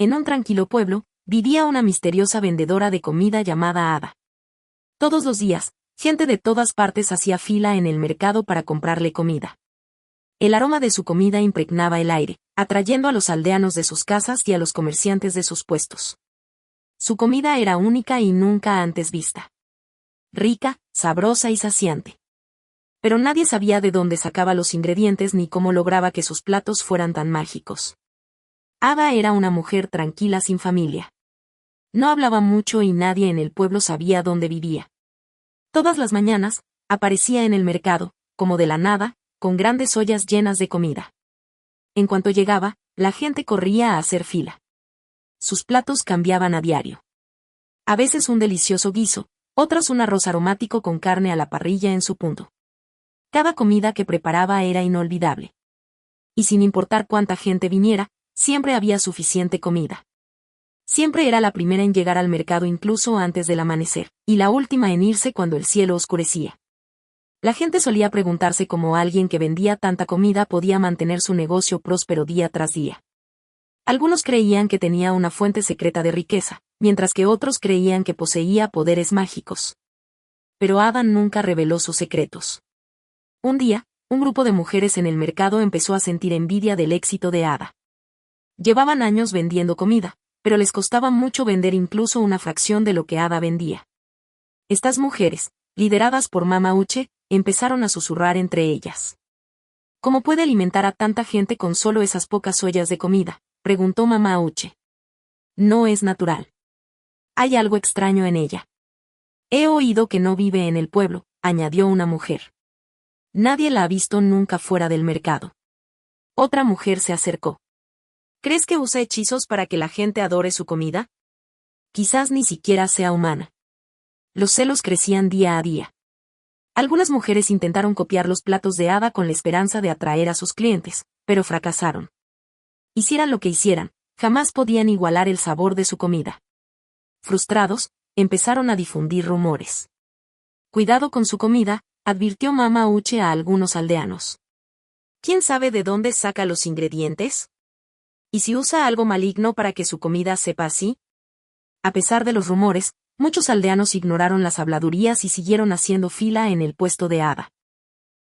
En un tranquilo pueblo, vivía una misteriosa vendedora de comida llamada Ada. Todos los días, gente de todas partes hacía fila en el mercado para comprarle comida. El aroma de su comida impregnaba el aire, atrayendo a los aldeanos de sus casas y a los comerciantes de sus puestos. Su comida era única y nunca antes vista. Rica, sabrosa y saciante. Pero nadie sabía de dónde sacaba los ingredientes ni cómo lograba que sus platos fueran tan mágicos. Ada era una mujer tranquila sin familia. No hablaba mucho y nadie en el pueblo sabía dónde vivía. Todas las mañanas, aparecía en el mercado, como de la nada, con grandes ollas llenas de comida. En cuanto llegaba, la gente corría a hacer fila. Sus platos cambiaban a diario. A veces un delicioso guiso, otras un arroz aromático con carne a la parrilla en su punto. Cada comida que preparaba era inolvidable. Y sin importar cuánta gente viniera, siempre había suficiente comida. Siempre era la primera en llegar al mercado incluso antes del amanecer, y la última en irse cuando el cielo oscurecía. La gente solía preguntarse cómo alguien que vendía tanta comida podía mantener su negocio próspero día tras día. Algunos creían que tenía una fuente secreta de riqueza, mientras que otros creían que poseía poderes mágicos. Pero Ada nunca reveló sus secretos. Un día, un grupo de mujeres en el mercado empezó a sentir envidia del éxito de Ada. Llevaban años vendiendo comida, pero les costaba mucho vender incluso una fracción de lo que Ada vendía. Estas mujeres, lideradas por Mama Uche, empezaron a susurrar entre ellas. ¿Cómo puede alimentar a tanta gente con solo esas pocas ollas de comida?, preguntó Mama Uche. No es natural. Hay algo extraño en ella. He oído que no vive en el pueblo, añadió una mujer. Nadie la ha visto nunca fuera del mercado. Otra mujer se acercó. ¿Crees que usa hechizos para que la gente adore su comida? Quizás ni siquiera sea humana. Los celos crecían día a día. Algunas mujeres intentaron copiar los platos de Ada con la esperanza de atraer a sus clientes, pero fracasaron. Hicieran lo que hicieran, jamás podían igualar el sabor de su comida. Frustrados, empezaron a difundir rumores. Cuidado con su comida, advirtió Mama Uche a algunos aldeanos. ¿Quién sabe de dónde saca los ingredientes? ¿Y si usa algo maligno para que su comida sepa así? A pesar de los rumores, muchos aldeanos ignoraron las habladurías y siguieron haciendo fila en el puesto de Ada.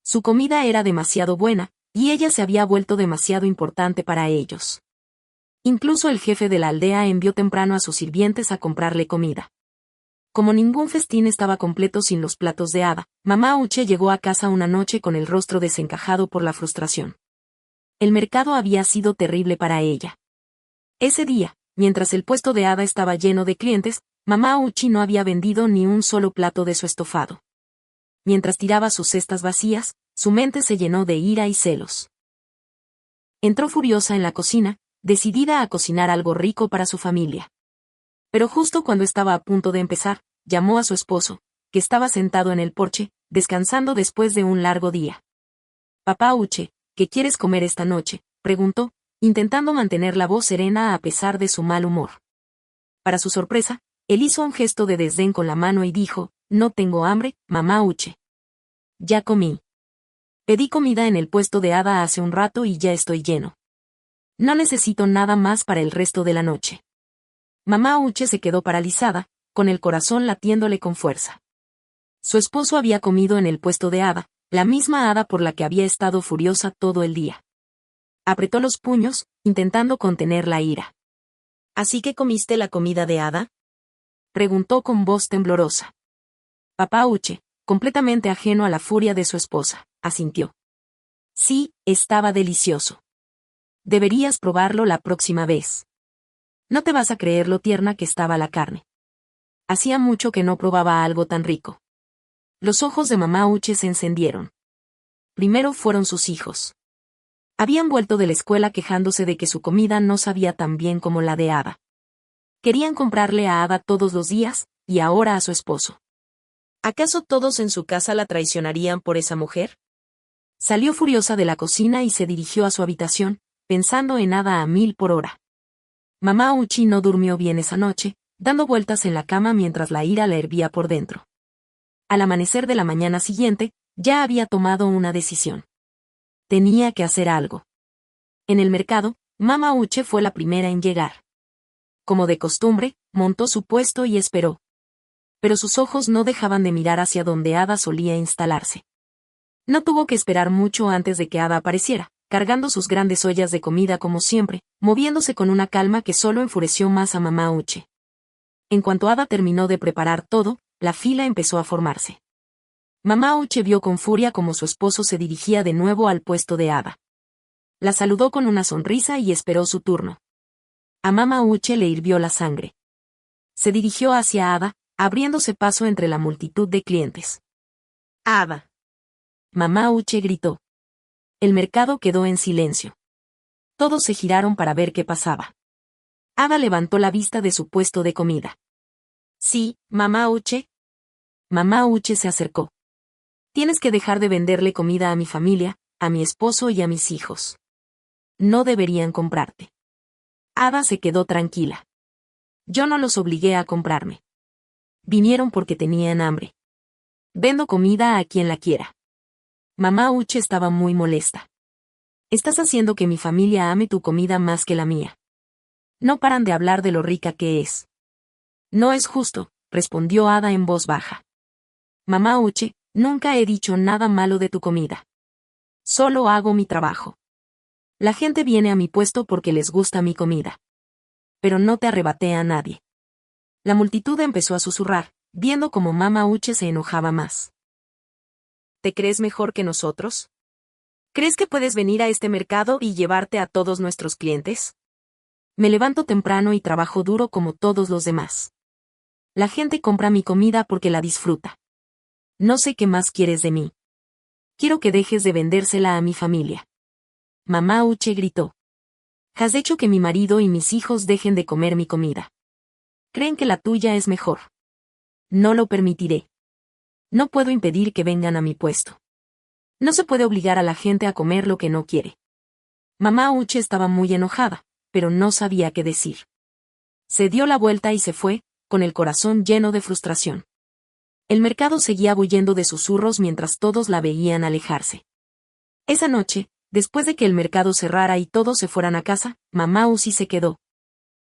Su comida era demasiado buena, y ella se había vuelto demasiado importante para ellos. Incluso el jefe de la aldea envió temprano a sus sirvientes a comprarle comida. Como ningún festín estaba completo sin los platos de Ada, Mama Uche llegó a casa una noche con el rostro desencajado por la frustración. El mercado había sido terrible para ella. Ese día, mientras el puesto de Ada estaba lleno de clientes, Mama Uche no había vendido ni un solo plato de su estofado. Mientras tiraba sus cestas vacías, su mente se llenó de ira y celos. Entró furiosa en la cocina, decidida a cocinar algo rico para su familia. Pero justo cuando estaba a punto de empezar, llamó a su esposo, que estaba sentado en el porche, descansando después de un largo día. «Papá Uche, ¿qué quieres comer esta noche?», preguntó, intentando mantener la voz serena a pesar de su mal humor. Para su sorpresa, él hizo un gesto de desdén con la mano y dijo: «No tengo hambre, Mamá Uche. Ya comí. Pedí comida en el puesto de Ada hace un rato y ya estoy lleno. No necesito nada más para el resto de la noche». Mama Uche se quedó paralizada, con el corazón latiéndole con fuerza. Su esposo había comido en el puesto de Ada, la misma Ada por la que había estado furiosa todo el día. Apretó los puños, intentando contener la ira. «¿Así que comiste la comida de Ada?», preguntó con voz temblorosa. Papá Uche, completamente ajeno a la furia de su esposa, asintió. «Sí, estaba delicioso. Deberías probarlo la próxima vez. No te vas a creer lo tierna que estaba la carne. Hacía mucho que no probaba algo tan rico». Los ojos de Mama Uche se encendieron. Primero fueron sus hijos. Habían vuelto de la escuela quejándose de que su comida no sabía tan bien como la de Ada. Querían comprarle a Ada todos los días, y ahora a su esposo. ¿Acaso todos en su casa la traicionarían por esa mujer? Salió furiosa de la cocina y se dirigió a su habitación, pensando en Ada a 1000 por hora. Mama Uche no durmió bien esa noche, dando vueltas en la cama mientras la ira la hervía por dentro. Al amanecer de la mañana siguiente, ya había tomado una decisión. Tenía que hacer algo. En el mercado, Mama Uche fue la primera en llegar. como de costumbre, montó su puesto y esperó. Pero sus ojos no dejaban de mirar hacia donde Ada solía instalarse. No tuvo que esperar mucho antes de que Ada apareciera, cargando sus grandes ollas de comida como siempre, moviéndose con una calma que solo enfureció más a mamá Uche. En cuanto Ada terminó de preparar todo, la fila empezó a formarse. Mamá Uche vio con furia cómo su esposo se dirigía de nuevo al puesto de Ada. La saludó con una sonrisa y esperó su turno. A mamá Uche le hirvió la sangre. Se dirigió hacia Ada, abriéndose paso entre la multitud de clientes. ¡Ada! Mamá Uche gritó. El mercado quedó en silencio. Todos se giraron para ver qué pasaba. Ada levantó la vista de su puesto de comida. Sí, mamá Uche. Mamá Uche se acercó. Tienes que dejar de venderle comida a mi familia, a mi esposo y a mis hijos. No deberían comprarte. Ada se quedó tranquila. Yo no los obligué a comprarme. Vinieron porque tenían hambre. Vendo comida a quien la quiera. Mamá Uche estaba muy molesta. Estás haciendo que mi familia ame tu comida más que la mía. No paran de hablar de lo rica que es. No es justo, respondió Ada en voz baja. Mamá Uche, nunca he dicho nada malo de tu comida. Solo hago mi trabajo. La gente viene a mi puesto porque les gusta mi comida. Pero no te arrebaté a nadie. La multitud empezó a susurrar, viendo cómo mamá Uche se enojaba más. ¿Te crees mejor que nosotros? ¿Crees que puedes venir a este mercado y llevarte a todos nuestros clientes? Me levanto temprano y trabajo duro como todos los demás. La gente compra mi comida porque la disfruta. No sé qué más quieres de mí. Quiero que dejes de vendérsela a mi familia. Mamá Uche gritó. Has hecho que mi marido y mis hijos dejen de comer mi comida. Creen que la tuya es mejor. No lo permitiré. No puedo impedir que vengan a mi puesto. No se puede obligar a la gente a comer lo que no quiere. Mamá Uche estaba muy enojada, pero no sabía qué decir. Se dio la vuelta y se fue, con el corazón lleno de frustración. El mercado seguía bulliendo de susurros mientras todos la veían alejarse. Esa noche, después de que el mercado cerrara y todos se fueran a casa, mamá Uchi se quedó.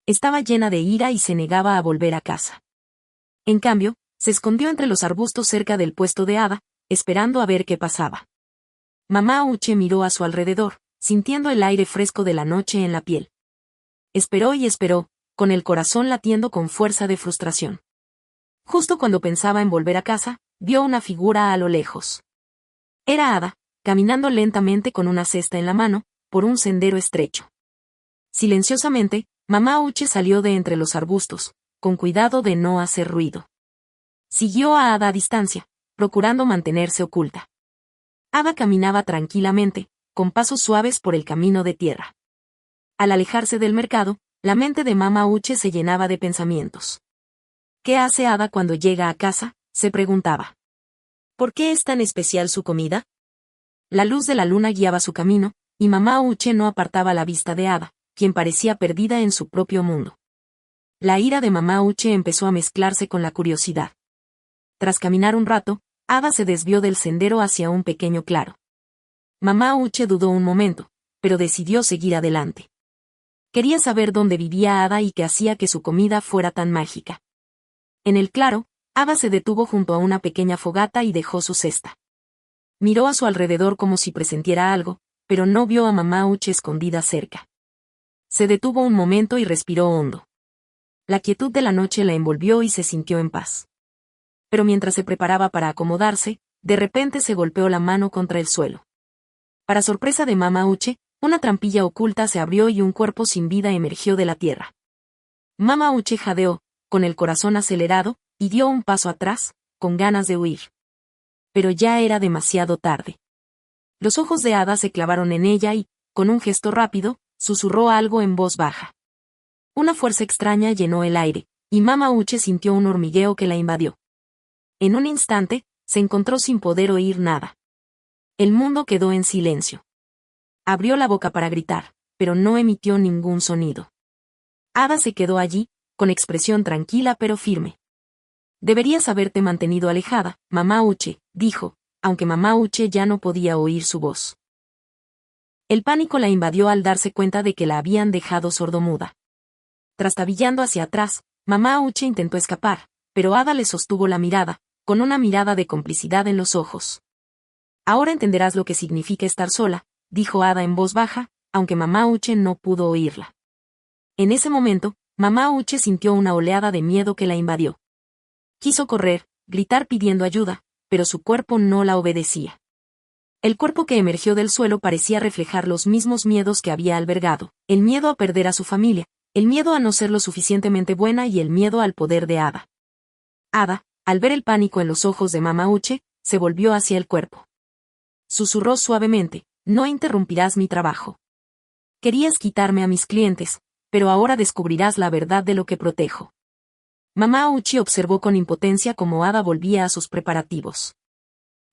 Estaba llena de ira y se negaba a volver a casa. En cambio, se escondió entre los arbustos cerca del puesto de Ada, esperando a ver qué pasaba. Mamá Uche miró a su alrededor, sintiendo el aire fresco de la noche en la piel. Esperó y esperó, con el corazón latiendo con fuerza de frustración. Justo cuando pensaba en volver a casa, vio una figura a lo lejos. Era Ada, caminando lentamente con una cesta en la mano, por un sendero estrecho. Silenciosamente, mamá Uche salió de entre los arbustos, con cuidado de no hacer ruido. Siguió a Ada a distancia, procurando mantenerse oculta. Ada caminaba tranquilamente, con pasos suaves por el camino de tierra. Al alejarse del mercado, la mente de mamá Uche se llenaba de pensamientos. ¿Qué hace Ada cuando llega a casa?, se preguntaba. ¿Por qué es tan especial su comida? La luz de la luna guiaba su camino, y mamá Uche no apartaba la vista de Ada, quien parecía perdida en su propio mundo. La ira de mamá Uche empezó a mezclarse con la curiosidad. Tras caminar un rato, Ada se desvió del sendero hacia un pequeño claro. Mamá Uche dudó un momento, pero decidió seguir adelante. Quería saber dónde vivía Ada y qué hacía que su comida fuera tan mágica. En el claro, Ada se detuvo junto a una pequeña fogata y dejó su cesta. Miró a su alrededor como si presintiera algo, pero no vio a mamá Uche escondida cerca. Se detuvo un momento y respiró hondo. La quietud de la noche la envolvió y se sintió en paz. Pero mientras se preparaba para acomodarse, de repente se golpeó la mano contra el suelo. Para sorpresa de mamá Uche, una trampilla oculta se abrió y un cuerpo sin vida emergió de la tierra. Mamá Uche jadeó, con el corazón acelerado, y dio un paso atrás, con ganas de huir. Pero ya era demasiado tarde. Los ojos de Ada se clavaron en ella y, con un gesto rápido, susurró algo en voz baja. Una fuerza extraña llenó el aire, y mamá Uche sintió un hormigueo que la invadió. En un instante, se encontró sin poder oír nada. El mundo quedó en silencio. Abrió la boca para gritar, pero no emitió ningún sonido. Ada se quedó allí, con expresión tranquila pero firme. Deberías haberte mantenido alejada, mamá Uche, dijo, aunque mamá Uche ya no podía oír su voz. El pánico la invadió al darse cuenta de que la habían dejado sordomuda. Trastabillando hacia atrás, mamá Uche intentó escapar, pero Ada le sostuvo la mirada, con una mirada de complicidad en los ojos. Ahora entenderás lo que significa estar sola, dijo Ada en voz baja, aunque mamá Uche no pudo oírla. En ese momento, mamá Uche sintió una oleada de miedo que la invadió. Quiso correr, gritar pidiendo ayuda, pero su cuerpo no la obedecía. El cuerpo que emergió del suelo parecía reflejar los mismos miedos que había albergado, el miedo a perder a su familia, el miedo a no ser lo suficientemente buena y el miedo al poder de Ada. Ada, al ver el pánico en los ojos de mamá Uche, se volvió hacia el cuerpo. Susurró suavemente, no interrumpirás mi trabajo. Querías quitarme a mis clientes, pero ahora descubrirás la verdad de lo que protejo. Mamá Uche observó con impotencia cómo Ada volvía a sus preparativos.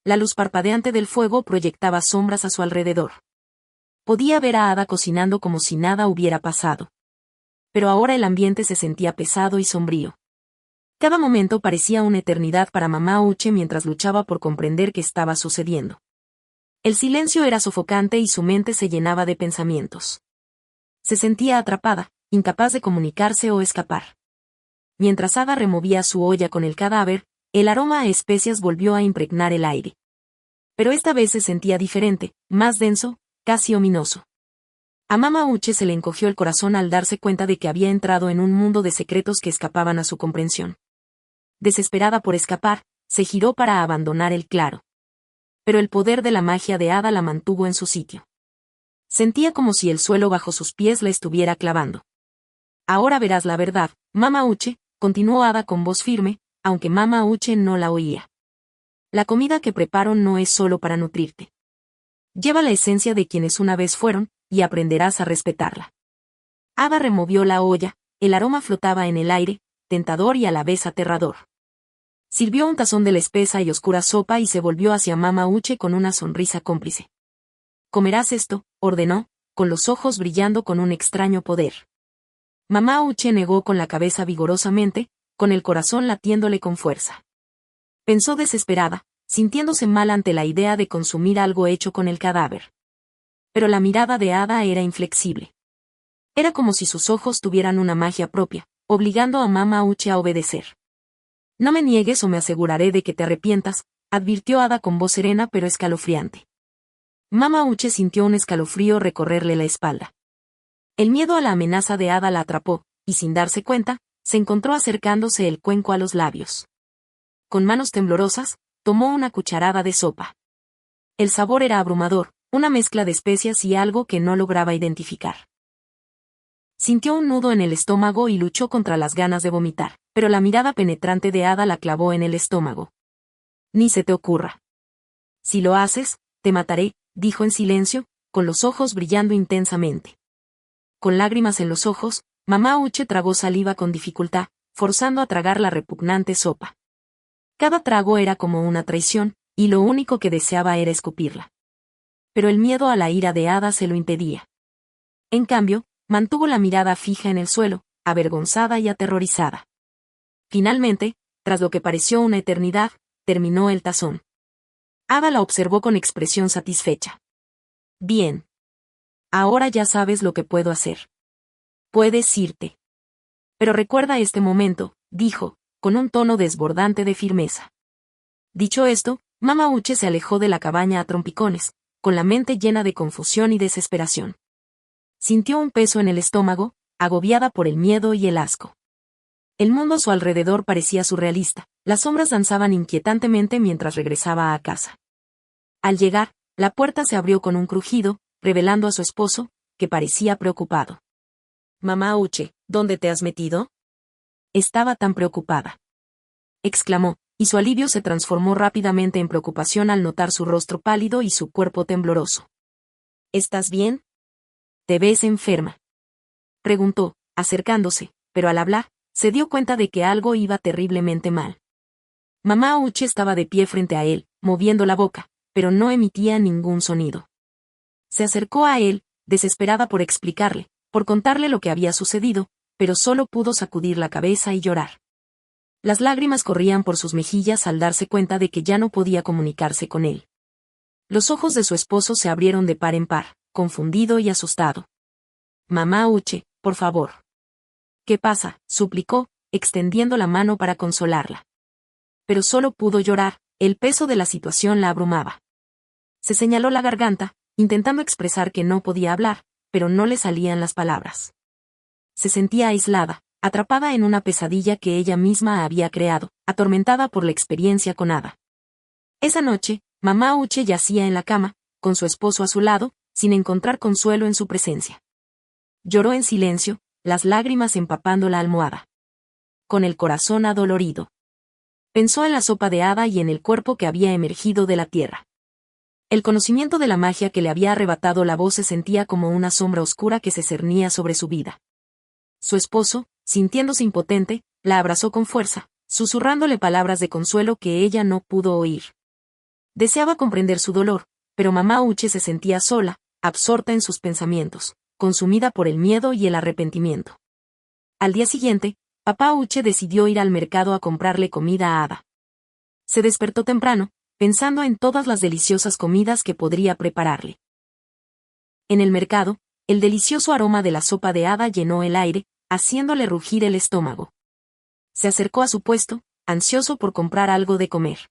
La luz parpadeante del fuego proyectaba sombras a su alrededor. Podía ver a Ada cocinando como si nada hubiera pasado. Pero ahora el ambiente se sentía pesado y sombrío. Cada momento parecía una eternidad para mamá Uche mientras luchaba por comprender qué estaba sucediendo. El silencio era sofocante y su mente se llenaba de pensamientos. Se sentía atrapada, incapaz de comunicarse o escapar. Mientras Ada removía su olla con el cadáver, el aroma a especias volvió a impregnar el aire. Pero esta vez se sentía diferente, más denso, casi ominoso. A mamá Uche se le encogió el corazón al darse cuenta de que había entrado en un mundo de secretos que escapaban a su comprensión. Desesperada por escapar, se giró para abandonar el claro. Pero el poder de la magia de Ada la mantuvo en su sitio. Sentía como si el suelo bajo sus pies la estuviera clavando. Ahora verás la verdad, mamá Uche, continuó Ada con voz firme, aunque mamá Uche no la oía. La comida que preparo no es solo para nutrirte. Lleva la esencia de quienes una vez fueron, y aprenderás a respetarla. Ada removió la olla, el aroma flotaba en el aire, tentador y a la vez aterrador. Sirvió un tazón de la espesa y oscura sopa y se volvió hacia mamá Uche con una sonrisa cómplice. Comerás esto, ordenó, con los ojos brillando con un extraño poder. Mamá Uche negó con la cabeza vigorosamente, con el corazón latiéndole con fuerza. Pensó desesperada, sintiéndose mal ante la idea de consumir algo hecho con el cadáver. Pero la mirada de Ada era inflexible. Era como si sus ojos tuvieran una magia propia, obligando a mamá Uche a obedecer. No me niegues o me aseguraré de que te arrepientas, advirtió Ada con voz serena pero escalofriante. Mamá Uche sintió un escalofrío recorrerle la espalda. El miedo a la amenaza de Ada la atrapó, y sin darse cuenta, se encontró acercándose el cuenco a los labios. Con manos temblorosas, tomó una cucharada de sopa. El sabor era abrumador, una mezcla de especias y algo que no lograba identificar. Sintió un nudo en el estómago y luchó contra las ganas de vomitar, pero la mirada penetrante de Ada la clavó en el estómago. Ni se te ocurra. Si lo haces, te mataré, dijo en silencio, con los ojos brillando intensamente. Con lágrimas en los ojos, mamá Uche tragó saliva con dificultad, forzando a tragar la repugnante sopa. Cada trago era como una traición, y lo único que deseaba era escupirla. Pero el miedo a la ira de Ada se lo impedía. En cambio, mantuvo la mirada fija en el suelo, avergonzada y aterrorizada. Finalmente, tras lo que pareció una eternidad, terminó el tazón. Ada la observó con expresión satisfecha. Bien. Ahora ya sabes lo que puedo hacer. Puedes irte. Pero recuerda este momento, dijo, con un tono desbordante de firmeza. Dicho esto, mamá Uche se alejó de la cabaña a trompicones, con la mente llena de confusión y desesperación. Sintió un peso en el estómago, agobiada por el miedo y el asco. El mundo a su alrededor parecía surrealista, las sombras danzaban inquietantemente mientras regresaba a casa. Al llegar, la puerta se abrió con un crujido, revelando a su esposo, que parecía preocupado. Mamá Uche, ¿dónde te has metido? Estaba tan preocupada. Exclamó, y su alivio se transformó rápidamente en preocupación al notar su rostro pálido y su cuerpo tembloroso. ¿Estás bien? ¿Te ves enferma? Preguntó, acercándose, pero al hablar, se dio cuenta de que algo iba terriblemente mal. Mamá Uche estaba de pie frente a él, moviendo la boca, pero no emitía ningún sonido. Se acercó a él, desesperada por explicarle, por contarle lo que había sucedido, pero solo pudo sacudir la cabeza y llorar. Las lágrimas corrían por sus mejillas al darse cuenta de que ya no podía comunicarse con él. Los ojos de su esposo se abrieron de par en par, confundido y asustado. Mamá Uche, por favor. ¿Qué pasa?, suplicó, extendiendo la mano para consolarla. Pero solo pudo llorar, el peso de la situación la abrumaba. Se señaló la garganta, intentando expresar que no podía hablar, pero no le salían las palabras. Se sentía aislada, atrapada en una pesadilla que ella misma había creado, atormentada por la experiencia con Ada. Esa noche, mamá Uche yacía en la cama, con su esposo a su lado, sin encontrar consuelo en su presencia. Lloró en silencio, las lágrimas empapando la almohada. Con el corazón adolorido. Pensó en la sopa de Ada y en el cuerpo que había emergido de la tierra. El conocimiento de la magia que le había arrebatado la voz se sentía como una sombra oscura que se cernía sobre su vida. Su esposo, sintiéndose impotente, la abrazó con fuerza, susurrándole palabras de consuelo que ella no pudo oír. Deseaba comprender su dolor, pero mamá Uche se sentía sola, absorta en sus pensamientos, consumida por el miedo y el arrepentimiento. Al día siguiente, papá Uche decidió ir al mercado a comprarle comida a Ada. Se despertó temprano, pensando en todas las deliciosas comidas que podría prepararle. En el mercado, el delicioso aroma de la sopa de Ada llenó el aire, haciéndole rugir el estómago. Se acercó a su puesto, ansioso por comprar algo de comer.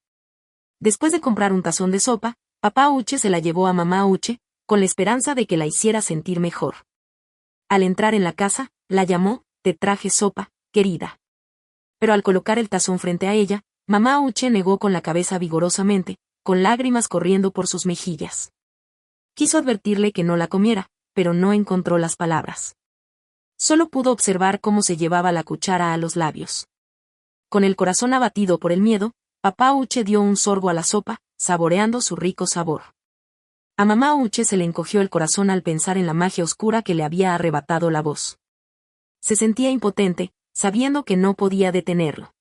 Después de comprar un tazón de sopa, papá Uche se la llevó a mamá Uche, con la esperanza de que la hiciera sentir mejor. Al entrar en la casa, la llamó, «Te traje sopa, querida». Pero al colocar el tazón frente a ella, mamá Uche negó con la cabeza vigorosamente, con lágrimas corriendo por sus mejillas. Quiso advertirle que no la comiera, pero no encontró las palabras. Solo pudo observar cómo se llevaba la cuchara a los labios. Con el corazón abatido por el miedo, papá Uche dio un sorbo a la sopa, saboreando su rico sabor. A mamá Uche se le encogió el corazón al pensar en la magia oscura que le había arrebatado la voz. Se sentía impotente, sabiendo que no podía detenerlo.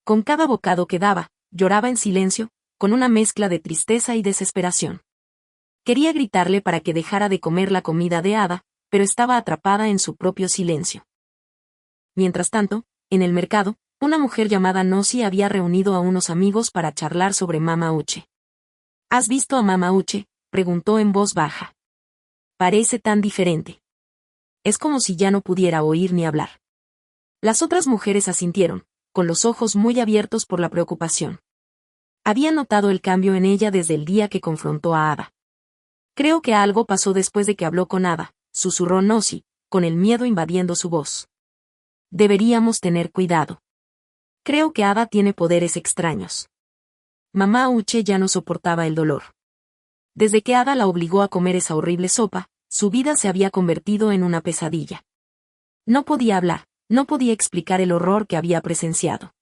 Con cada bocado que daba, lloraba en silencio, con una mezcla de tristeza y desesperación. Quería gritarle para que dejara de comer la comida de Ada, pero estaba atrapada en su propio silencio. Mientras tanto, en el mercado, una mujer llamada Nosi había reunido a unos amigos para charlar sobre Mama Uche. ¿Has visto a Mama Uche?, preguntó en voz baja. Parece tan diferente. Es como si ya no pudiera oír ni hablar. Las otras mujeres asintieron, con los ojos muy abiertos por la preocupación. Había notado el cambio en ella desde el día que confrontó a Ada. Creo que algo pasó después de que habló con Ada, susurró Nosi, con el miedo invadiendo su voz. Deberíamos tener cuidado. Creo que Ada tiene poderes extraños. Mamá Uche ya no soportaba el dolor. Desde que Ada la obligó a comer esa horrible sopa, su vida se había convertido en una pesadilla. No podía hablar, no podía explicar el horror que había presenciado.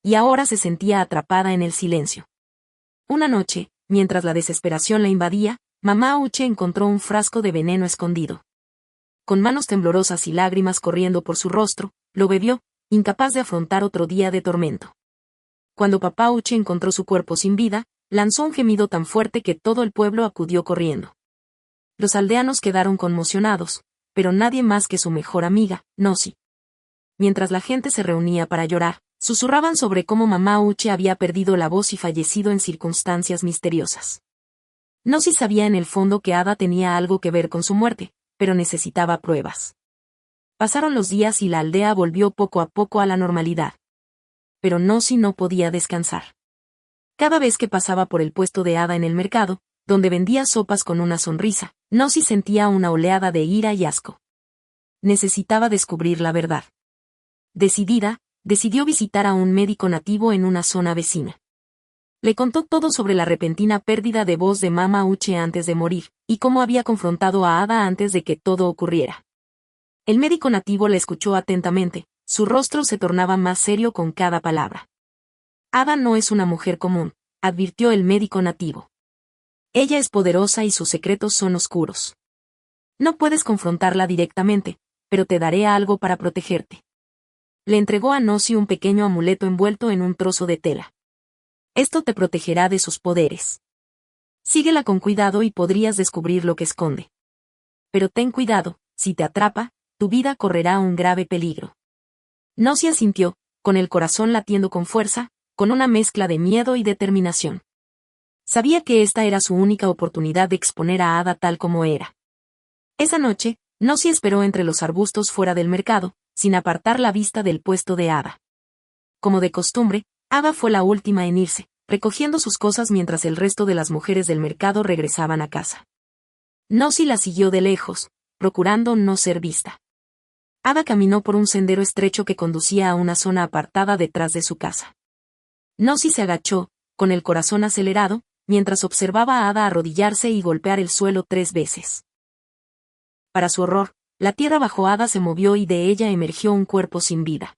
Y ahora se sentía atrapada en el silencio. Una noche, mientras la desesperación la invadía, mamá Uche encontró un frasco de veneno escondido. Con manos temblorosas y lágrimas corriendo por su rostro, lo bebió, incapaz de afrontar otro día de tormento. Cuando papá Uche encontró su cuerpo sin vida, lanzó un gemido tan fuerte que todo el pueblo acudió corriendo. Los aldeanos quedaron conmocionados, pero nadie más que su mejor amiga, Nosi. Mientras la gente se reunía para llorar, susurraban sobre cómo mamá Uche había perdido la voz y fallecido en circunstancias misteriosas. Nosi sabía en el fondo que Ada tenía algo que ver con su muerte, pero necesitaba pruebas. Pasaron los días y la aldea volvió poco a poco a la normalidad. Pero Nosi no podía descansar. Cada vez que pasaba por el puesto de Ada en el mercado, donde vendía sopas con una sonrisa, Nosi sentía una oleada de ira y asco. Necesitaba descubrir la verdad. Decidida, decidió visitar a un médico nativo en una zona vecina. Le contó todo sobre la repentina pérdida de voz de Mama Uche antes de morir, y cómo había confrontado a Ada antes de que todo ocurriera. El médico nativo la escuchó atentamente, su rostro se tornaba más serio con cada palabra. Ada no es una mujer común, advirtió el médico nativo. Ella es poderosa y sus secretos son oscuros. No puedes confrontarla directamente, pero te daré algo para protegerte. Le entregó a Nosi un pequeño amuleto envuelto en un trozo de tela. Esto te protegerá de sus poderes. Síguela con cuidado y podrías descubrir lo que esconde. Pero ten cuidado, si te atrapa, tu vida correrá un grave peligro. Nosi asintió, con el corazón latiendo con fuerza, con una mezcla de miedo y determinación. Sabía que esta era su única oportunidad de exponer a Ada tal como era. Esa noche, Nosi esperó entre los arbustos fuera del mercado, sin apartar la vista del puesto de Ada. Como de costumbre, Ada fue la última en irse, recogiendo sus cosas mientras el resto de las mujeres del mercado regresaban a casa. Nosy la siguió de lejos, procurando no ser vista. Ada caminó por un sendero estrecho que conducía a una zona apartada detrás de su casa. Nosy se agachó, con el corazón acelerado, mientras observaba a Ada arrodillarse y golpear el suelo 3 veces. Para su horror, la tierra bajo Ada se movió y de ella emergió un cuerpo sin vida.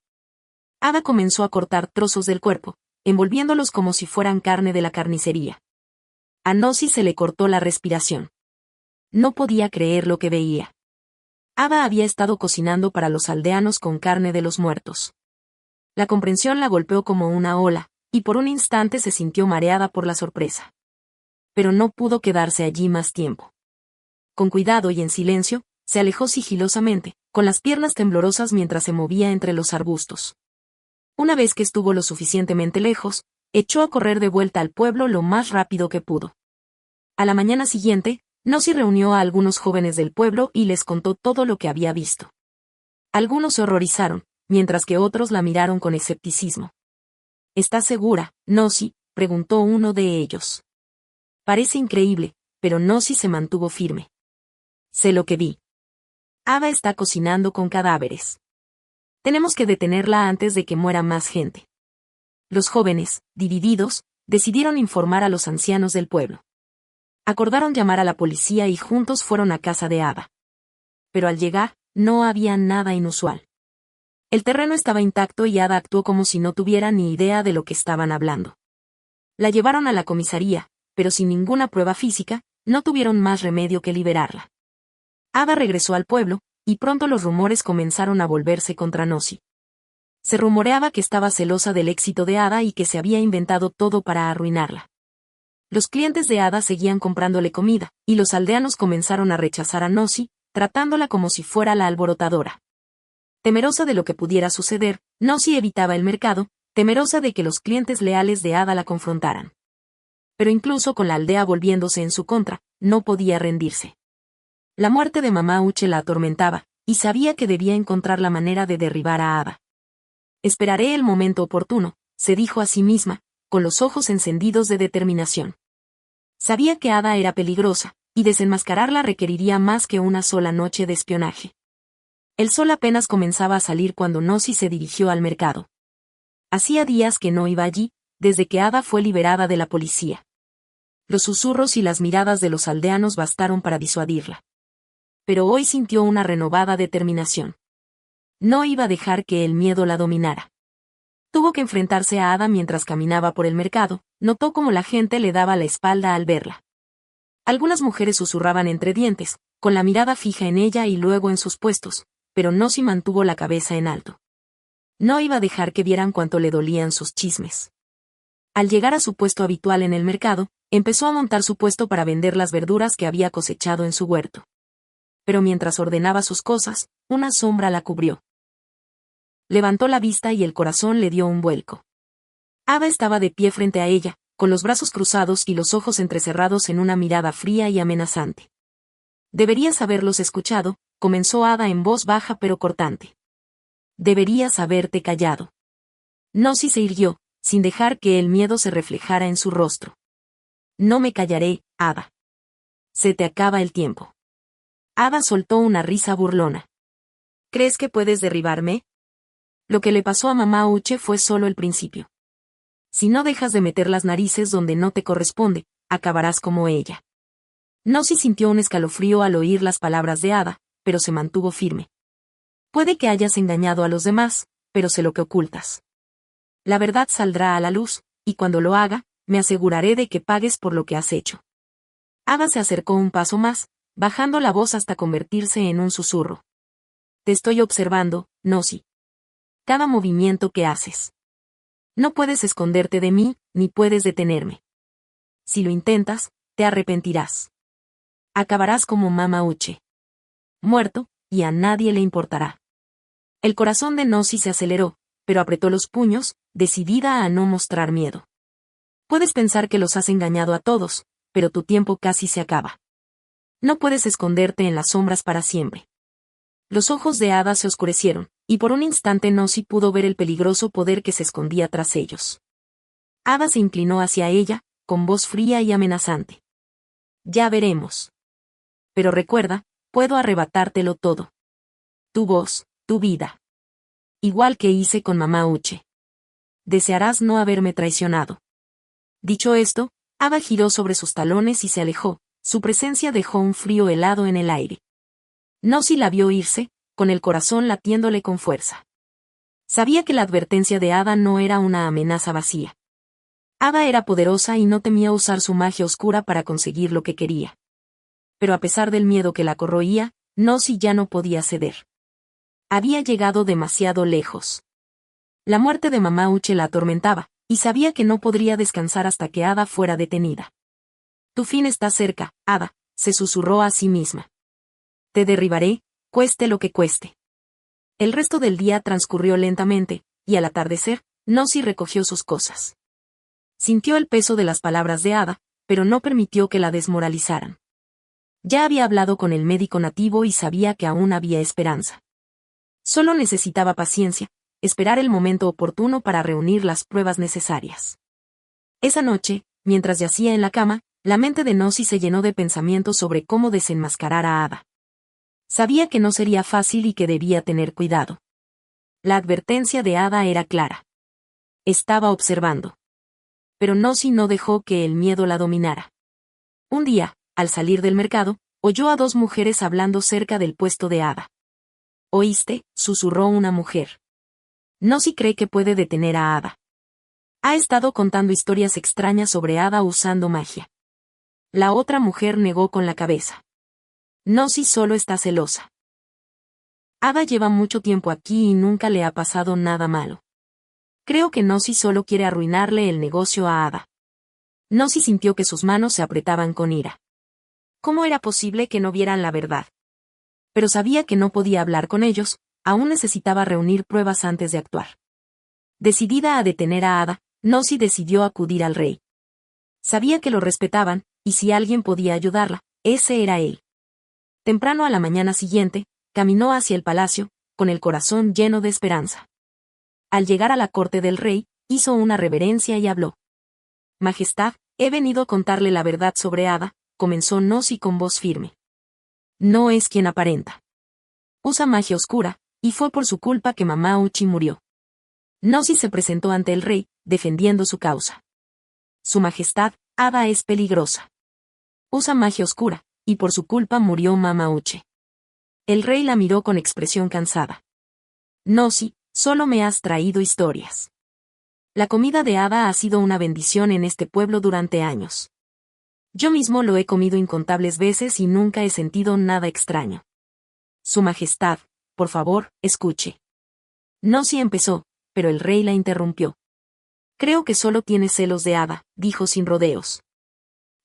Ada comenzó a cortar trozos del cuerpo, envolviéndolos como si fueran carne de la carnicería. A Nosy se le cortó la respiración. No podía creer lo que veía. Ada había estado cocinando para los aldeanos con carne de los muertos. La comprensión la golpeó como una ola, y por un instante se sintió mareada por la sorpresa. Pero no pudo quedarse allí más tiempo. Con cuidado y en silencio, se alejó sigilosamente, con las piernas temblorosas mientras se movía entre los arbustos. Una vez que estuvo lo suficientemente lejos, echó a correr de vuelta al pueblo lo más rápido que pudo. A la mañana siguiente, Nosy reunió a algunos jóvenes del pueblo y les contó todo lo que había visto. Algunos se horrorizaron, mientras que otros la miraron con escepticismo. ¿Estás segura, Nosy?, preguntó uno de ellos. Parece increíble, pero Nosy se mantuvo firme. Sé lo que vi. Ada está cocinando con cadáveres. Tenemos que detenerla antes de que muera más gente. Los jóvenes, divididos, decidieron informar a los ancianos del pueblo. Acordaron llamar a la policía y juntos fueron a casa de Ada. Pero al llegar, no había nada inusual. El terreno estaba intacto y Ada actuó como si no tuviera ni idea de lo que estaban hablando. La llevaron a la comisaría, pero sin ninguna prueba física, no tuvieron más remedio que liberarla. Ada regresó al pueblo, y pronto los rumores comenzaron a volverse contra Nosy. Se rumoreaba que estaba celosa del éxito de Ada y que se había inventado todo para arruinarla. Los clientes de Ada seguían comprándole comida, y los aldeanos comenzaron a rechazar a Nosy, tratándola como si fuera la alborotadora. Temerosa de lo que pudiera suceder, Nosy evitaba el mercado, temerosa de que los clientes leales de Ada la confrontaran. Pero incluso con la aldea volviéndose en su contra, no podía rendirse. La muerte de Mamá Uche la atormentaba, y sabía que debía encontrar la manera de derribar a Ada. Esperaré el momento oportuno, se dijo a sí misma, con los ojos encendidos de determinación. Sabía que Ada era peligrosa, y desenmascararla requeriría más que una sola noche de espionaje. El sol apenas comenzaba a salir cuando Nosy se dirigió al mercado. Hacía días que no iba allí, desde que Ada fue liberada de la policía. Los susurros y las miradas de los aldeanos bastaron para disuadirla. Pero hoy sintió una renovada determinación. No iba a dejar que el miedo la dominara. Tuvo que enfrentarse a Ada mientras caminaba por el mercado, notó cómo la gente le daba la espalda al verla. Algunas mujeres susurraban entre dientes, con la mirada fija en ella y luego en sus puestos, pero Nosy mantuvo la cabeza en alto. No iba a dejar que vieran cuánto le dolían sus chismes. Al llegar a su puesto habitual en el mercado, empezó a montar su puesto para vender las verduras que había cosechado en su huerto. Pero mientras ordenaba sus cosas, una sombra la cubrió. Levantó la vista y el corazón le dio un vuelco. Ada estaba de pie frente a ella, con los brazos cruzados y los ojos entrecerrados en una mirada fría y amenazante. Deberías haberlos escuchado, comenzó Ada en voz baja pero cortante. Deberías haberte callado. Nosy se irguió, sin dejar que el miedo se reflejara en su rostro. No me callaré, Ada. Se te acaba el tiempo. Ada soltó una risa burlona. ¿Crees que puedes derribarme? Lo que le pasó a Mamá Uche fue solo el principio. Si no dejas de meter las narices donde no te corresponde, acabarás como ella. Nosy sintió un escalofrío al oír las palabras de Ada, pero se mantuvo firme. Puede que hayas engañado a los demás, pero sé lo que ocultas. La verdad saldrá a la luz, y cuando lo haga, me aseguraré de que pagues por lo que has hecho. Ada se acercó un paso más, bajando la voz hasta convertirse en un susurro. Te estoy observando, Nosy. Cada movimiento que haces. No puedes esconderte de mí, ni puedes detenerme. Si lo intentas, te arrepentirás. Acabarás como Mamá Uche. Muerto, y a nadie le importará. El corazón de Nosy se aceleró, pero apretó los puños, decidida a no mostrar miedo. Puedes pensar que los has engañado a todos, pero tu tiempo casi se acaba. No puedes esconderte en las sombras para siempre. los ojos de Ada se oscurecieron, y por un instante Nosy pudo ver el peligroso poder que se escondía tras ellos. Ada se inclinó hacia ella, con voz fría y amenazante. Ya veremos. Pero recuerda, puedo arrebatártelo todo. Tu voz, tu vida. Igual que hice con mamá Uche. Desearás no haberme traicionado. Dicho esto, Ada giró sobre sus talones y se alejó, su presencia dejó un frío helado en el aire. Nosy la vio irse, con el corazón latiéndole con fuerza. Sabía que la advertencia de Ada no era una amenaza vacía. Ada era poderosa y no temía usar su magia oscura para conseguir lo que quería. Pero a pesar del miedo que la corroía, Nosy ya no podía ceder. Había llegado demasiado lejos. La muerte de mamá Uche la atormentaba, y sabía que no podría descansar hasta que Ada fuera detenida. Tu fin está cerca, Ada, se susurró a sí misma. Te derribaré, cueste lo que cueste. El resto del día transcurrió lentamente, y al atardecer, Nosy recogió sus cosas. Sintió el peso de las palabras de Ada, pero no permitió que la desmoralizaran. Ya había hablado con el médico nativo y sabía que aún había esperanza. Solo necesitaba paciencia, esperar el momento oportuno para reunir las pruebas necesarias. Esa noche, mientras yacía en la cama, la mente de Nosy se llenó de pensamientos sobre cómo desenmascarar a Ada. Sabía que no sería fácil y que debía tener cuidado. La advertencia de Ada era clara. Estaba observando. Pero Nosy no dejó que el miedo la dominara. Un día, al salir del mercado, oyó a dos mujeres hablando cerca del puesto de Ada. ¿Oíste?, susurró una mujer. Nosy cree que puede detener a Ada. Ha estado contando historias extrañas sobre Ada usando magia. La otra mujer negó con la cabeza. Nosy solo está celosa. Ada lleva mucho tiempo aquí y nunca le ha pasado nada malo. Creo que Nosy solo quiere arruinarle el negocio a Ada. Nosy sintió que sus manos se apretaban con ira. ¿Cómo era posible que no vieran la verdad? Pero sabía que no podía hablar con ellos, aún necesitaba reunir pruebas antes de actuar. Decidida a detener a Ada, Nosy decidió acudir al rey. Sabía que lo respetaban, y si alguien podía ayudarla, ese era él. Temprano a la mañana siguiente, caminó hacia el palacio, con el corazón lleno de esperanza. Al llegar a la corte del rey, hizo una reverencia y habló. Majestad, he venido a contarle la verdad sobre Ada, comenzó Nosy con voz firme. No es quien aparenta. Usa magia oscura, y fue por su culpa que mamá Uchi murió. Nosy se presentó ante el rey, defendiendo su causa. Su majestad, Ada es peligrosa. Usa magia oscura, y por su culpa murió mamá Uche. El rey la miró con expresión cansada. Nosy, solo me has traído historias. La comida de Ada ha sido una bendición en este pueblo durante años. Yo mismo lo he comido incontables veces y nunca he sentido nada extraño. Su majestad, por favor, escuche. Nosy empezó, pero el rey la interrumpió. Creo que solo tienes celos de Ada, dijo sin rodeos.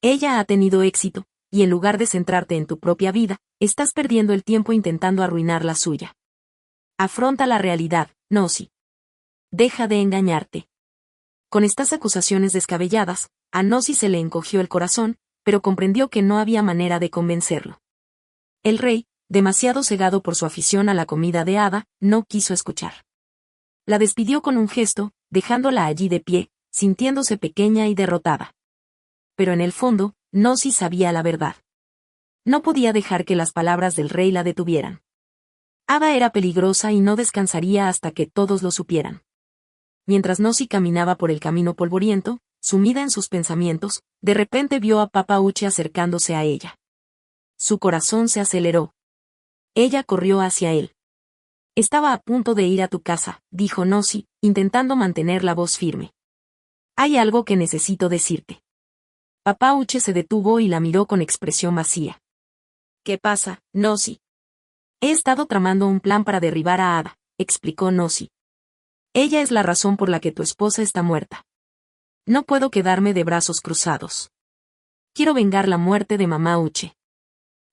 Ella ha tenido éxito, y en lugar de centrarte en tu propia vida, estás perdiendo el tiempo intentando arruinar la suya. Afronta la realidad, Nosy. Deja de engañarte. Con estas acusaciones descabelladas, a Nosy se le encogió el corazón, pero comprendió que no había manera de convencerlo. El rey, demasiado cegado por su afición a la comida de Ada, no quiso escuchar. La despidió con un gesto, dejándola allí de pie, sintiéndose pequeña y derrotada. Pero en el fondo, Nosy sabía la verdad. No podía dejar que las palabras del rey la detuvieran. Ada era peligrosa y no descansaría hasta que todos lo supieran. Mientras Nosy caminaba por el camino polvoriento, sumida en sus pensamientos, de repente vio a Papa Uche acercándose a ella. Su corazón se aceleró. Ella corrió hacia él. Estaba a punto de ir a tu casa, dijo Nosy, intentando mantener la voz firme. Hay algo que necesito decirte. Papa Uche se detuvo y la miró con expresión vacía. ¿Qué pasa, Nosy? He estado tramando un plan para derribar a Ada, explicó Nosy. Ella es la razón por la que tu esposa está muerta. No puedo quedarme de brazos cruzados. Quiero vengar la muerte de mamá Uche.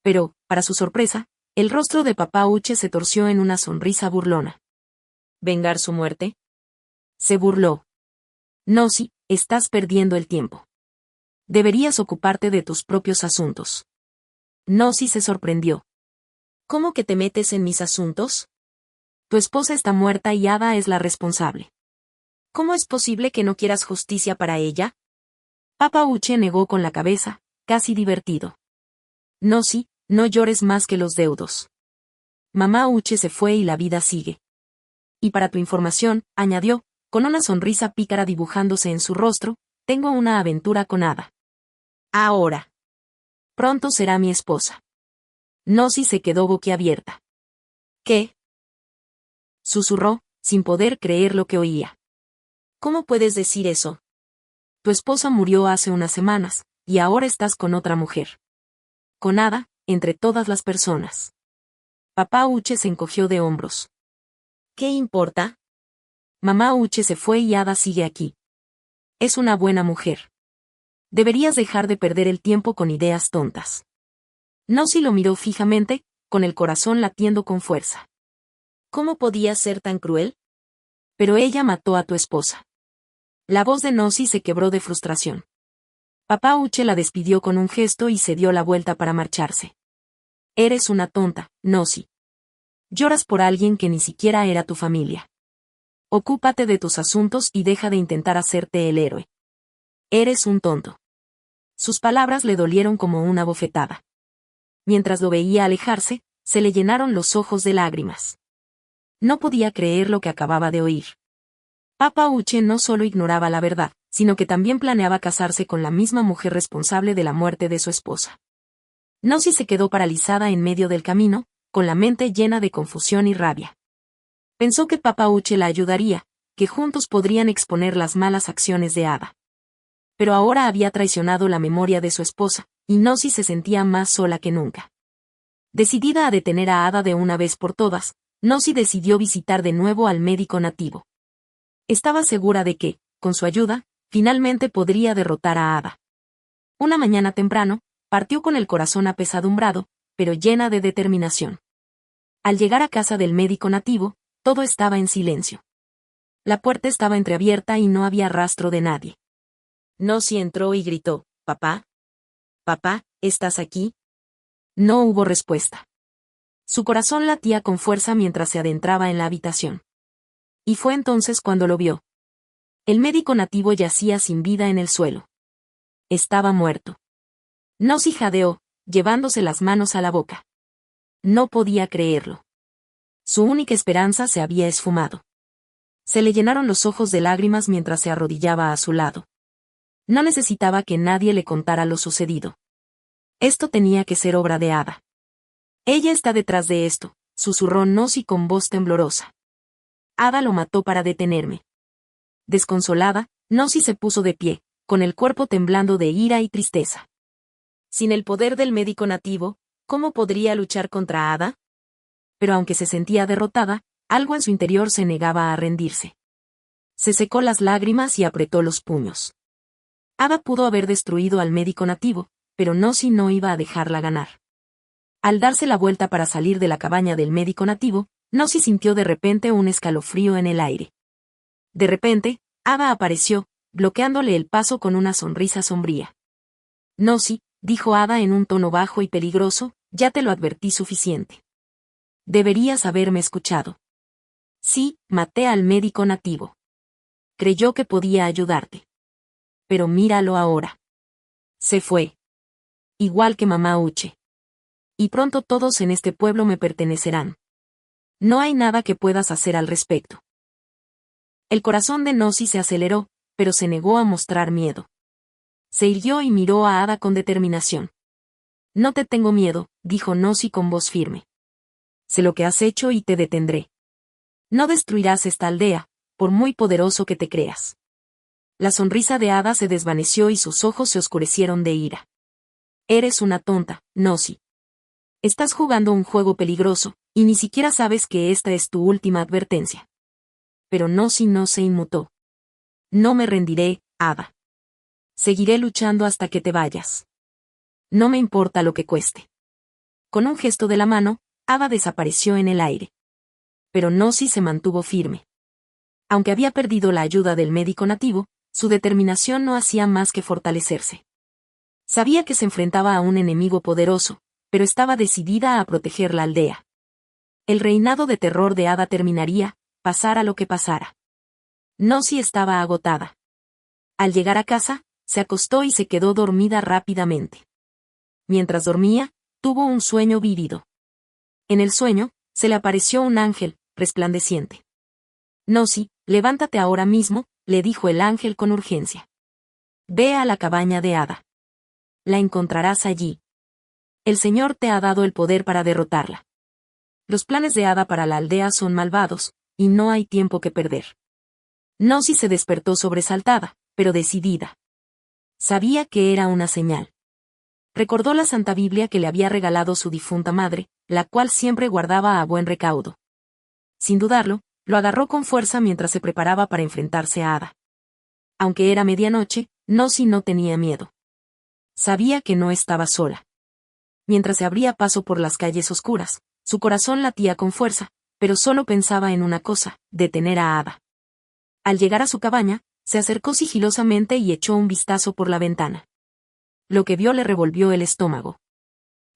Pero, para su sorpresa, el rostro de papá Uche se torció en una sonrisa burlona. ¿Vengar su muerte? Se burló. Nosy, estás perdiendo el tiempo. Deberías ocuparte de tus propios asuntos. Nosy se sorprendió. ¿Cómo que te metes en mis asuntos? Tu esposa está muerta y Ada es la responsable. ¿Cómo es posible que no quieras justicia para ella? Papa Uche negó con la cabeza, casi divertido. No, sí, no llores más que los deudos. Mamá Uche se fue y la vida sigue. Y para tu información, añadió, con una sonrisa pícara dibujándose en su rostro, tengo una aventura con Ada. Ahora. Pronto será mi esposa. Nosy se quedó boquiabierta. ¿Qué? Susurró, sin poder creer lo que oía. ¿Cómo puedes decir eso? Tu esposa murió hace unas semanas, y ahora estás con otra mujer. Con Ada, entre todas las personas. Papá Uche se encogió de hombros. ¿Qué importa? Mamá Uche se fue y Ada sigue aquí. Es una buena mujer. Deberías dejar de perder el tiempo con ideas tontas. Nosy lo miró fijamente, con el corazón latiendo con fuerza. ¿Cómo podías ser tan cruel? Pero ella mató a tu esposa. La voz de Nosy se quebró de frustración. Papá Uche la despidió con un gesto y se dio la vuelta para marcharse. Eres una tonta, Nosy. Lloras por alguien que ni siquiera era tu familia. Ocúpate de tus asuntos y deja de intentar hacerte el héroe. Eres un tonto. Sus palabras le dolieron como una bofetada. Mientras lo veía alejarse, se le llenaron los ojos de lágrimas. No podía creer lo que acababa de oír. Papa Uche no solo ignoraba la verdad, sino que también planeaba casarse con la misma mujer responsable de la muerte de su esposa. Nosy se quedó paralizada en medio del camino, con la mente llena de confusión y rabia. Pensó que Papa Uche la ayudaría, que juntos podrían exponer las malas acciones de Ada. Pero ahora había traicionado la memoria de su esposa, y Nosy se sentía más sola que nunca. Decidida a detener a Ada de una vez por todas, Nosy decidió visitar de nuevo al médico nativo. Estaba segura de que, con su ayuda, finalmente podría derrotar a Ada. Una mañana temprano, partió con el corazón apesadumbrado, pero llena de determinación. Al llegar a casa del médico nativo, todo estaba en silencio. La puerta estaba entreabierta y no había rastro de nadie. Nosy entró y gritó, «¿Papá? ¿Papá, estás aquí?» No hubo respuesta. Su corazón latía con fuerza mientras se adentraba en la habitación. Y fue entonces cuando lo vio. El médico nativo yacía sin vida en el suelo. Estaba muerto. Nosy jadeó, llevándose las manos a la boca. No podía creerlo. Su única esperanza se había esfumado. Se le llenaron los ojos de lágrimas mientras se arrodillaba a su lado. No necesitaba que nadie le contara lo sucedido. Esto tenía que ser obra de Ada. Ella está detrás de esto, susurró Nosy con voz temblorosa. Ada lo mató para detenerme. Desconsolada, Nosy se puso de pie, con el cuerpo temblando de ira y tristeza. Sin el poder del médico nativo, ¿cómo podría luchar contra Ada? Pero aunque se sentía derrotada, algo en su interior se negaba a rendirse. Se secó las lágrimas y apretó los puños. Ada pudo haber destruido al médico nativo, pero Nosy no iba a dejarla ganar. Al darse la vuelta para salir de la cabaña del médico nativo, Nosy sintió de repente un escalofrío en el aire. De repente, Ada apareció, bloqueándole el paso con una sonrisa sombría. Nosy, dijo Ada en un tono bajo y peligroso, ya te lo advertí suficiente. Deberías haberme escuchado. Sí, maté al médico nativo. Creyó que podía ayudarte. Pero míralo ahora. Se fue. Igual que mamá Uche. Y pronto todos en este pueblo me pertenecerán. No hay nada que puedas hacer al respecto. El corazón de Nosy se aceleró, pero se negó a mostrar miedo. Se irguió y miró a Ada con determinación. No te tengo miedo, dijo Nosy con voz firme. Sé lo que has hecho y te detendré. No destruirás esta aldea, por muy poderoso que te creas. La sonrisa de Ada se desvaneció y sus ojos se oscurecieron de ira. Eres una tonta, Nosy. Estás jugando un juego peligroso, y ni siquiera sabes que esta es tu última advertencia. Pero Nosy no se inmutó. No me rendiré, Ada. Seguiré luchando hasta que te vayas. No me importa lo que cueste. Con un gesto de la mano, Ada desapareció en el aire. Pero Nosy se mantuvo firme. Aunque había perdido la ayuda del médico nativo, su determinación no hacía más que fortalecerse. Sabía que se enfrentaba a un enemigo poderoso, pero estaba decidida a proteger la aldea. El reinado de terror de Ada terminaría, pasara lo que pasara. Nosy estaba agotada. Al llegar a casa, se acostó y se quedó dormida rápidamente. Mientras dormía, tuvo un sueño vívido. En el sueño, se le apareció un ángel, resplandeciente. Nosy, levántate ahora mismo, le dijo el ángel con urgencia. Ve a la cabaña de Ada. La encontrarás allí. El Señor te ha dado el poder para derrotarla. Los planes de Ada para la aldea son malvados, y no hay tiempo que perder. Nosy se despertó sobresaltada, pero decidida. Sabía que era una señal. Recordó la Santa Biblia que le había regalado su difunta madre, la cual siempre guardaba a buen recaudo. Sin dudarlo, lo agarró con fuerza mientras se preparaba para enfrentarse a Ada. Aunque era medianoche, Nosy no tenía miedo. Sabía que no estaba sola. Mientras se abría paso por las calles oscuras, su corazón latía con fuerza, pero solo pensaba en una cosa, detener a Ada. Al llegar a su cabaña, se acercó sigilosamente y echó un vistazo por la ventana. Lo que vio le revolvió el estómago.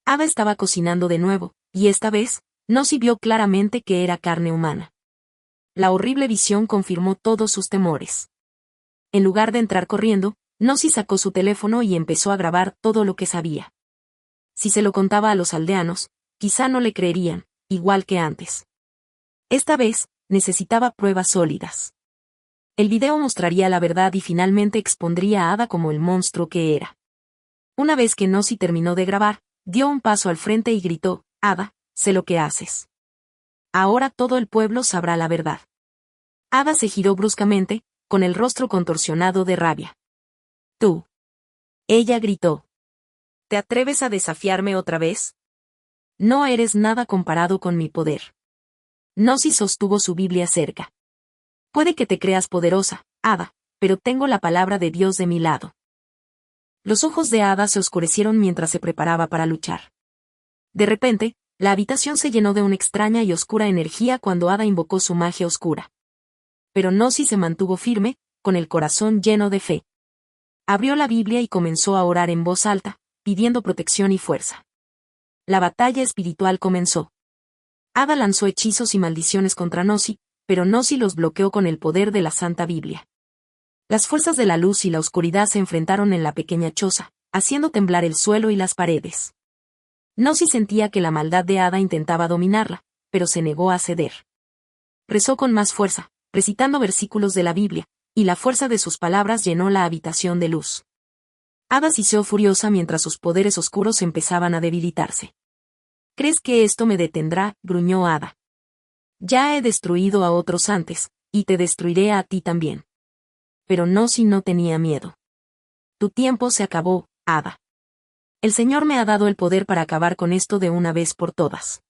Ada estaba cocinando de nuevo, y esta vez, Nosy vio claramente que era carne humana. La horrible visión confirmó todos sus temores. En lugar de entrar corriendo, Nosy sacó su teléfono y empezó a grabar todo lo que sabía. Si se lo contaba a los aldeanos, quizá no le creerían, igual que antes. Esta vez, necesitaba pruebas sólidas. El video mostraría la verdad y finalmente expondría a Ada como el monstruo que era. Una vez que Nosy terminó de grabar, dio un paso al frente y gritó, Ada, sé lo que haces. Ahora todo el pueblo sabrá la verdad. Ada se giró bruscamente, con el rostro contorsionado de rabia. Tú. Ella gritó. ¿Te atreves a desafiarme otra vez? No eres nada comparado con mi poder. Nosy sostuvo su Biblia cerca. Puede que te creas poderosa, Ada, pero tengo la palabra de Dios de mi lado. Los ojos de Ada se oscurecieron mientras se preparaba para luchar. De repente, la habitación se llenó de una extraña y oscura energía cuando Ada invocó su magia oscura. Pero Nosy se mantuvo firme, con el corazón lleno de fe. Abrió la Biblia y comenzó a orar en voz alta, pidiendo protección y fuerza. La batalla espiritual comenzó. Ada lanzó hechizos y maldiciones contra Nosy, pero Nosy los bloqueó con el poder de la Santa Biblia. Las fuerzas de la luz y la oscuridad se enfrentaron en la pequeña choza, haciendo temblar el suelo y las paredes. Nosy sentía que la maldad de Ada intentaba dominarla, pero se negó a ceder. Rezó con más fuerza, recitando versículos de la Biblia, y la fuerza de sus palabras llenó la habitación de luz. Ada siseó furiosa mientras sus poderes oscuros empezaban a debilitarse. ¿Crees que esto me detendrá?, gruñó Ada. Ya he destruido a otros antes, y te destruiré a ti también. Pero Nosy no tenía miedo. Tu tiempo se acabó, Ada. El Señor me ha dado el poder para acabar con esto de una vez por todas.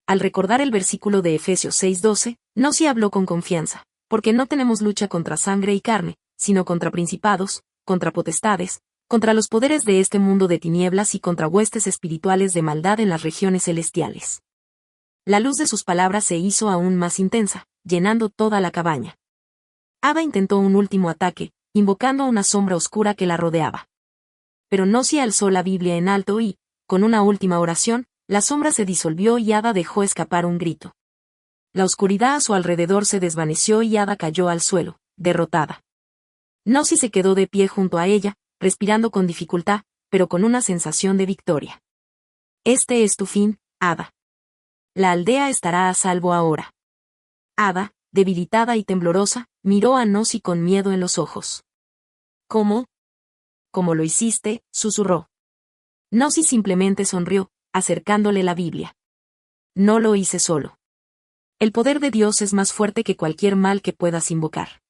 Al recordar el versículo de Efesios 6:12, Nosy habló con confianza, porque no tenemos lucha contra sangre y carne, sino contra principados, contra potestades, contra los poderes de este mundo de tinieblas y contra huestes espirituales de maldad en las regiones celestiales. La luz de sus palabras se hizo aún más intensa, llenando toda la cabaña. Ada intentó un último ataque, invocando una sombra oscura que la rodeaba. Pero Nosy alzó la Biblia en alto y, con una última oración, la sombra se disolvió y Ada dejó escapar un grito. La oscuridad a su alrededor se desvaneció y Ada cayó al suelo, derrotada. Nosy se quedó de pie junto a ella, respirando con dificultad, pero con una sensación de victoria. Este es tu fin, Ada. La aldea estará a salvo ahora. Ada, debilitada y temblorosa, miró a Nosy con miedo en los ojos. ¿Cómo? ¿Cómo lo hiciste?, susurró. Nosy simplemente sonrió, acercándole la Biblia. No lo hice solo. El poder de Dios es más fuerte que cualquier mal que puedas invocar.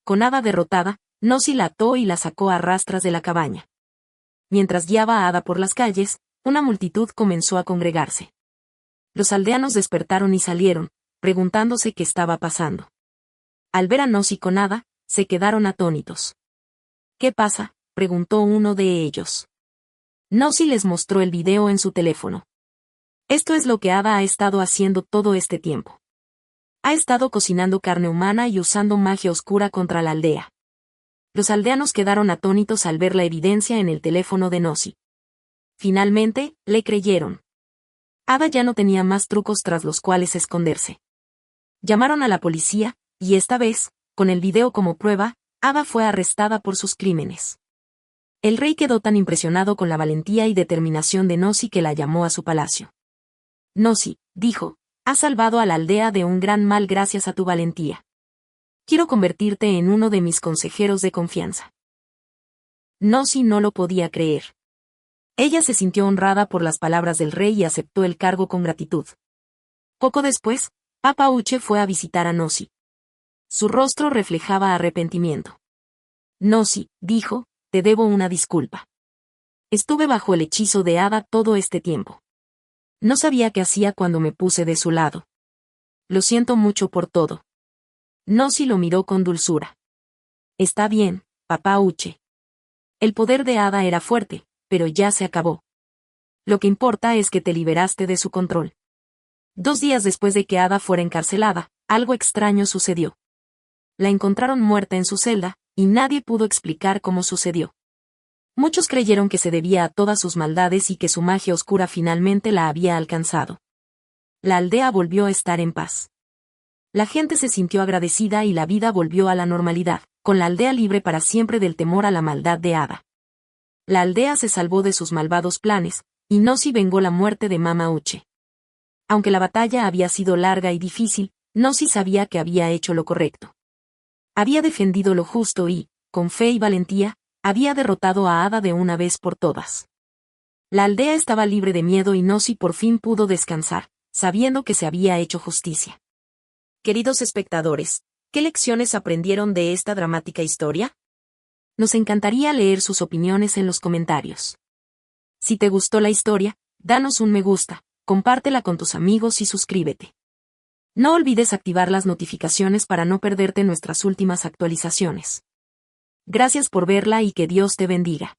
Con Ada derrotada, Nosy la ató y la sacó a rastras de la cabaña. Mientras guiaba a Ada por las calles, una multitud comenzó a congregarse. Los aldeanos despertaron y salieron, preguntándose qué estaba pasando. Al ver a Nosy con Ada, se quedaron atónitos. ¿Qué pasa?, preguntó uno de ellos. Nosy les mostró el video en su teléfono. Esto es lo que Ada ha estado haciendo todo este tiempo. Ha estado cocinando carne humana y usando magia oscura contra la aldea. Los aldeanos quedaron atónitos al ver la evidencia en el teléfono de Nosy. Finalmente, le creyeron. Ada ya no tenía más trucos tras los cuales esconderse. Llamaron a la policía, y esta vez, con el video como prueba, Ada fue arrestada por sus crímenes. El rey quedó tan impresionado con la valentía y determinación de Nossi que la llamó a su palacio. Nossi, dijo, has salvado a la aldea de un gran mal gracias a tu valentía. Quiero convertirte en uno de mis consejeros de confianza. Nossi no lo podía creer. Ella se sintió honrada por las palabras del rey y aceptó el cargo con gratitud. Poco después, Papa Uche fue a visitar a Nossi. Su rostro reflejaba arrepentimiento. Nossi, dijo, te debo una disculpa. Estuve bajo el hechizo de Ada todo este tiempo. No sabía qué hacía cuando me puse de su lado. Lo siento mucho por todo. Nossi lo miró con dulzura. Está bien, Papa Uche. El poder de Ada era fuerte, pero ya se acabó. Lo que importa es que te liberaste de su control. 2 días después de que Ada fuera encarcelada, algo extraño sucedió. La encontraron muerta en su celda, y nadie pudo explicar cómo sucedió. Muchos creyeron que se debía a todas sus maldades y que su magia oscura finalmente la había alcanzado. La aldea volvió a estar en paz. La gente se sintió agradecida y la vida volvió a la normalidad, con la aldea libre para siempre del temor a la maldad de Ada. La aldea se salvó de sus malvados planes, y Nossi vengó la muerte de Mama Uche. Aunque la batalla había sido larga y difícil, Nossi sabía que había hecho lo correcto. Había defendido lo justo y, con fe y valentía, había derrotado a Ada de una vez por todas. La aldea estaba libre de miedo y Nossi por fin pudo descansar, sabiendo que se había hecho justicia. Queridos espectadores, ¿qué lecciones aprendieron de esta dramática historia? Nos encantaría leer sus opiniones en los comentarios. Si te gustó la historia, danos un me gusta, compártela con tus amigos y suscríbete. No olvides activar las notificaciones para no perderte nuestras últimas actualizaciones. Gracias por verla y que Dios te bendiga.